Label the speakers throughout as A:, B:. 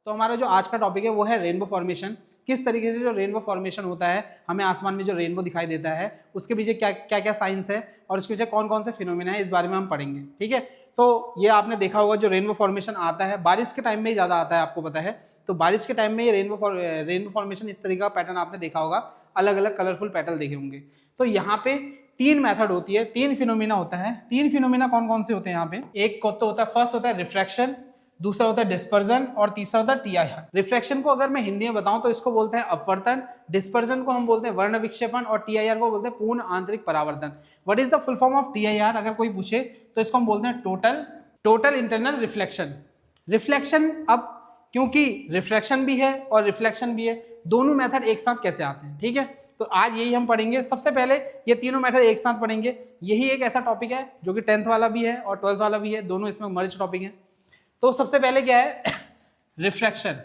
A: तो हमारा जो आज का टॉपिक है वो है रेनबो फॉर्मेशन। किस तरीके से जो रेनबो फॉर्मेशन होता है, हमें आसमान में जो रेनबो दिखाई देता है उसके पीछे क्या क्या क्या साइंस है और उसके पीछे कौन कौन से फिनोमिना है, इस बारे में हम पढ़ेंगे। ठीक है, तो ये आपने देखा होगा जो रेनबो फॉर्मेशन आता है बारिश के टाइम में ही ज़्यादा आता है, आपको पता है। तो बारिश के टाइम में ये रेनबो फॉर्मेशन इस तरीके का पैटर्न आपने देखा होगा, अलग अलग कलरफुल पैटर्न देखे होंगे। तो यहाँ पे तीन मेथड होती है, तीन फिनोमिना होता है। तीन फिनोमिना कौन कौन से होते हैं यहाँ पे? एक को तो होता है, फर्स्ट होता है रिफ्रैक्शन, दूसरा होता है डिस्पर्जन और तीसरा होता है टीआईआर। रिफ्रैक्शन को अगर मैं हिंदी में बताऊं तो इसको बोलते हैं अपवर्तन, डिस्पर्जन को हम बोलते हैं वर्ण विक्षेपण और टीआईआर को बोलते हैं पूर्ण आंतरिक परावर्तन। What is the full form of TIR अगर कोई पूछे तो इसको हम बोलते हैं टोटल इंटरनल रिफ्लेक्शन। रिफ्लेक्शन, अब क्योंकि रिफ्रैक्शन भी है और रिफ्लेक्शन भी है, दोनों मेथड एक साथ कैसे आते हैं, ठीक है, तो आज यही हम पढ़ेंगे। सबसे पहले ये तीनों मेथड एक साथ पढ़ेंगे। यही एक ऐसा टॉपिक है जो कि 10th वाला भी है और 12th वाला भी है, दोनों इसमें मर्ज टॉपिक है। तो सबसे पहले क्या है? रिफ्रैक्शन।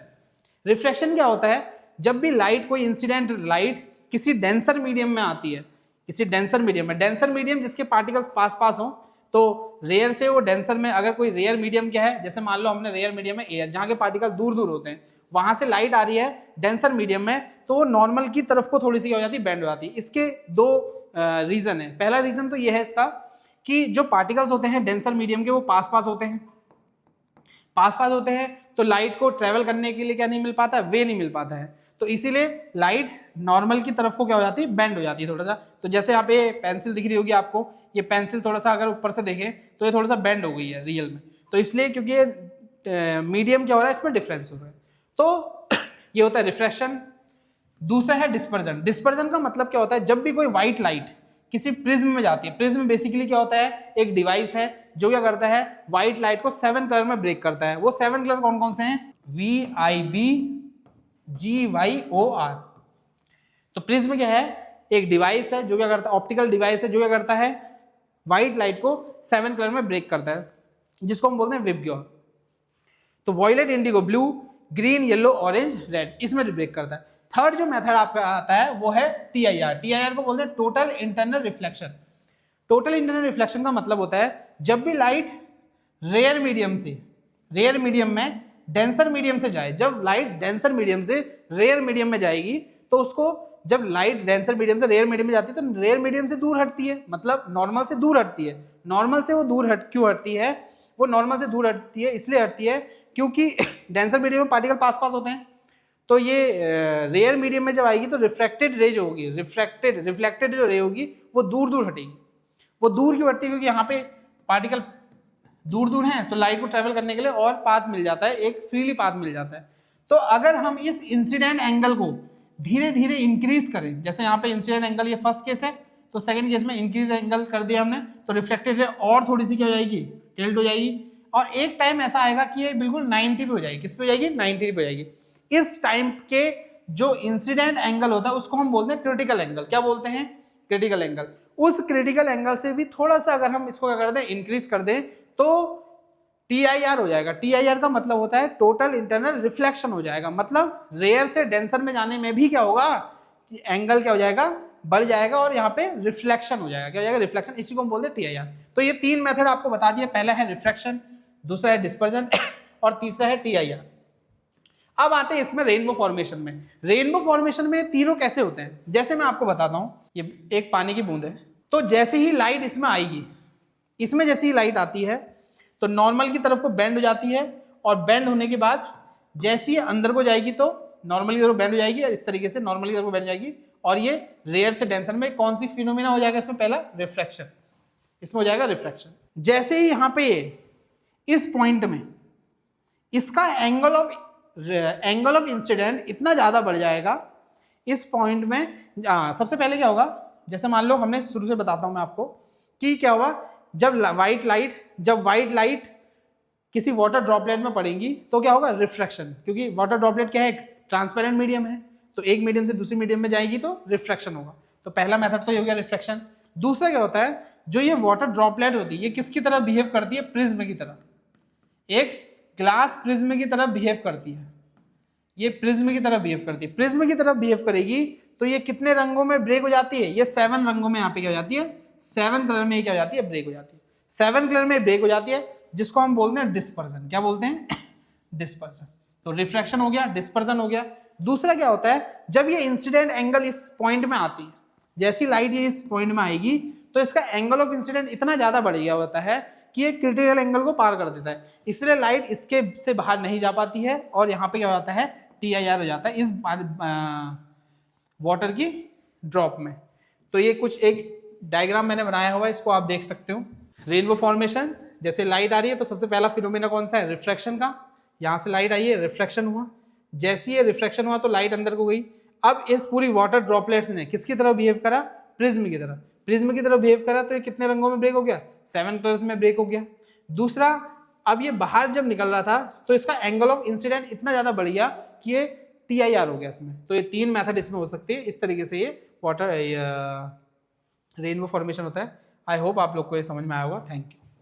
A: रिफ्रैक्शन क्या होता है? जब भी लाइट, कोई इंसिडेंट लाइट किसी डेंसर मीडियम में आती है, किसी डेंसर मीडियम में, डेंसर मीडियम जिसके पार्टिकल्स पास पास हो, तो रेयर से वो डेंसर में, अगर कोई रेयर मीडियम क्या है, जैसे मान लो हमने रेयर मीडियम में एयर, जहां के पार्टिकल दूर दूर होते हैं, वहां से लाइट आ रही है डेंसर मीडियम में, तो वो नॉर्मल की तरफ को थोड़ी सी हो जाती है, बेंड हो जाती है। इसके दो रीजन है। पहला रीजन तो ये है इसका कि जो पार्टिकल्स होते हैं डेंसर मीडियम के, वो पास पास होते हैं, पास पास होते हैं, तो लाइट को ट्रेवल करने के लिए क्या नहीं मिल पाता है? वे नहीं मिल पाता है। तो इसीलिए लाइट नॉर्मल की तरफ को क्या हो जाती है? बेंड हो जाती है थोड़ा सा। तो जैसे यहाँ पे पेंसिल दिख रही होगी आपको, ये पेंसिल थोड़ा सा अगर ऊपर से देखें तो ये थोड़ा सा बेंड हो गई है रियल में, तो इसलिए क्योंकि ये मीडियम क्या हो रहा है, इसमें डिफरेंस हो रहा है। तो ये होता है रिफ्रैक्शन। दूसरा है डिस्पर्जन। डिस्पर्जन का मतलब क्या होता है? जब भी कोई व्हाइट लाइट किसी प्रिज्म में जाती है, प्रिज्म बेसिकली क्या होता है? एक डिवाइस है जो क्या करता है? व्हाइट लाइट को 7 कलर में ब्रेक करता है। वो 7 कलर कौन कौन से हैं? VIBGYOR। तो प्रिज्म क्या है? एक डिवाइस है जो क्या करता है? ऑप्टिकल डिवाइस है जो क्या करता है? व्हाइट लाइट को 7 कलर में ब्रेक करता है, जिसको हम बोलते हैं विबग्योर। तो violet, indigo, blue, green, yellow, orange, red, इसमें ब्रेक करता है। थर्ड जो मेथड आपका आता है वो है टीआईआर। टीआईआर को बोलते हैं total internal reflection. Total internal reflection का मतलब होता है जब भी लाइट रेयर मीडियम से, रेयर मीडियम में डेंसर मीडियम से जाए, जब लाइट डेंसर मीडियम से रेयर मीडियम में जाएगी, तो उसको, जब लाइट डेंसर मीडियम से रेयर मीडियम में जाती है तो रेयर मीडियम से दूर हटती है, मतलब नॉर्मल से दूर हटती है। नॉर्मल से वो दूर क्यों हटती है? वो नॉर्मल से दूर हटती है इसलिए हटती है क्योंकि डेंसर मीडियम में पार्टिकल पास पास होते हैं। तो ये रेयर मीडियम में जब आएगी तो रिफ्रैक्टेड रे जो होगी, रिफ्लेक्टेड जो रे होगी वो दूर दूर हटेगी। वो दूर क्यों हटती है? क्योंकि यहाँ पे पार्टिकल दूर दूर हैं, तो लाइट को ट्रेवल करने के लिए और पाथ मिल जाता है, एक फ्रीली पाथ मिल जाता है। तो अगर हम इस इंसिडेंट एंगल को धीरे धीरे इंक्रीज करें, जैसे यहाँ पे इंसिडेंट एंगल, ये फर्स्ट केस है, तो सेकंड केस में इंक्रीज एंगल कर दिया हमने, तो रिफ्लेक्टेड रे और थोड़ी सी क्या हो जाएगी? टिल्ट हो जाएगी। और एक टाइम ऐसा आएगा कि ये बिल्कुल 90 पे हो जाएगी। किस पे हो जाएगी? 90 पे हो जाएगी। इस टाइम के जो इंसिडेंट एंगल होता है उसको हम बोलते हैं क्रिटिकल एंगल। क्या बोलते हैं? Critical angle. उस क्रिटिकल एंगल से भी थोड़ा सा अगर हम इसको क्या कर दें? इंक्रीज कर दें, तो टीआईआर हो जाएगा। टीआईआर का मतलब होता है टोटल इंटरनल रिफ्लेक्शन हो जाएगा। मतलब रेयर से डेंसर में जाने में भी क्या होगा? एंगल क्या हो जाएगा? बढ़ जाएगा, और यहाँ पे रिफ्लेक्शन हो जाएगा। क्या हो जाएगा? रिफ्लेक्शन। इसी को हम बोलते हैं टीआईआर। तो ये तीन मेथड आपको बता दिया। पहला है रिफ्रैक्शन, दूसरा है डिस्पर्जन और तीसरा है टीआईआर। अब आते हैं इसमें रेनबो फॉर्मेशन में। रेनबो फॉर्मेशन में तीनों कैसे होते हैं? जैसे मैं आपको बताता हूं, ये एक पानी की बूंद है, तो जैसे ही लाइट इसमें आएगी, इसमें जैसे ही लाइट आती है तो नॉर्मल की तरफ को बेंड हो जाती है, और बेंड होने के बाद जैसे ही अंदर को जाएगी तो नॉर्मल की तरफ बेंड हो जाएगी, और इस तरीके से नॉर्मल की तरफ बेंड हो जाएगी। और ये रेयर से डेंसर में कौन सी फिनोमिना हो जाएगा? इसमें पहला रिफ्रैक्शन, इसमें हो जाएगा रिफ्रैक्शन। जैसे ही यहाँ पे इस पॉइंट में इसका एंगल ऑफ इंसिडेंट इतना ज्यादा बढ़ जाएगा इस पॉइंट में। सबसे पहले क्या होगा? जैसे मान लो, हमने शुरू से बताता हूं मैं आपको कि क्या हुआ, जब व्हाइट लाइट किसी वाटर ड्रॉपलेट में पड़ेगी तो क्या होगा? रिफ्रैक्शन। क्योंकि वाटर ड्रॉपलेट क्या है? एक ट्रांसपेरेंट मीडियम है, तो एक मीडियम से दूसरी मीडियम में जाएगी तो रिफ्रैक्शन होगा। तो पहला मेथड तो ये हो गया रिफ्रैक्शन। दूसरा क्या होता है? जो ये वाटर ड्रॉपलेट होती है, ये किसकी तरह बिहेव करती है? प्रिज्म की तरह, एक ग्लास प्रिज्म की तरह बिहेव करती है। ये प्रिज्म की तरह बिहेव करती है। प्रिज्म की तरह बिहेव करेगी तो ये कितने रंगों में ब्रेक हो जाती है? ये 7 रंगों में यहाँ पे क्या हो जाती है? 7 कलर में क्या हो जाती है? ब्रेक हो जाती है। 7 कलर में ब्रेक हो जाती है, जिसको हम बोलते हैं डिस्पर्जन। क्या बोलते हैं? डिस्पर्जन। तो रिफ्रैक्शन हो गया, डिस्पर्जन हो गया। दूसरा क्या होता है, जब ये इंसिडेंट एंगल इस पॉइंट में आती है, जैसी लाइट ये इस पॉइंट में आएगी तो इसका एंगल ऑफ इंसिडेंट इतना ज्यादा बढ़ गया होता है कि ये क्रिटिकल एंगल को पार कर देता है, इसलिए लाइट इसके से बाहर नहीं जा पाती है और यहाँ पे क्या होता है, TIR हो जाता है इस वाटर की ड्रॉप में। तो ये कुछ एक डायग्राम मैंने बनाया हुआ है, इसको आप देख सकते हो। रेनबो फॉर्मेशन, जैसे लाइट आ रही है तो सबसे पहला फिनोमेना कौन सा है, रिफ्रैक्शन का। यहाँ से लाइट आई है, रिफ्रैक्शन हुआ, जैसे ये रिफ्रैक्शन हुआ तो लाइट अंदर को गई। अब इस पूरी वाटर ड्रॉपलेट्स ने किसकी तरह बिहेव करा, प्रिज्म की तरह। प्रिज्म की तरह बिहेव करा तो ये कितने रंगों में ब्रेक हो गया, 7 कलर्स में ब्रेक हो गया। दूसरा, अब ये बाहर जब निकल रहा था तो इसका एंगल ऑफ इंसिडेंट इतना ज्यादा बढ़ गया कि ये TIR हो गया इसमें। तो ये 3 मेथड इसमें हो सकते हैं, इस तरीके से ये वाटर रेनबो फॉर्मेशन होता है। आई होप आप लोग को ये समझ में आया होगा। Thank you.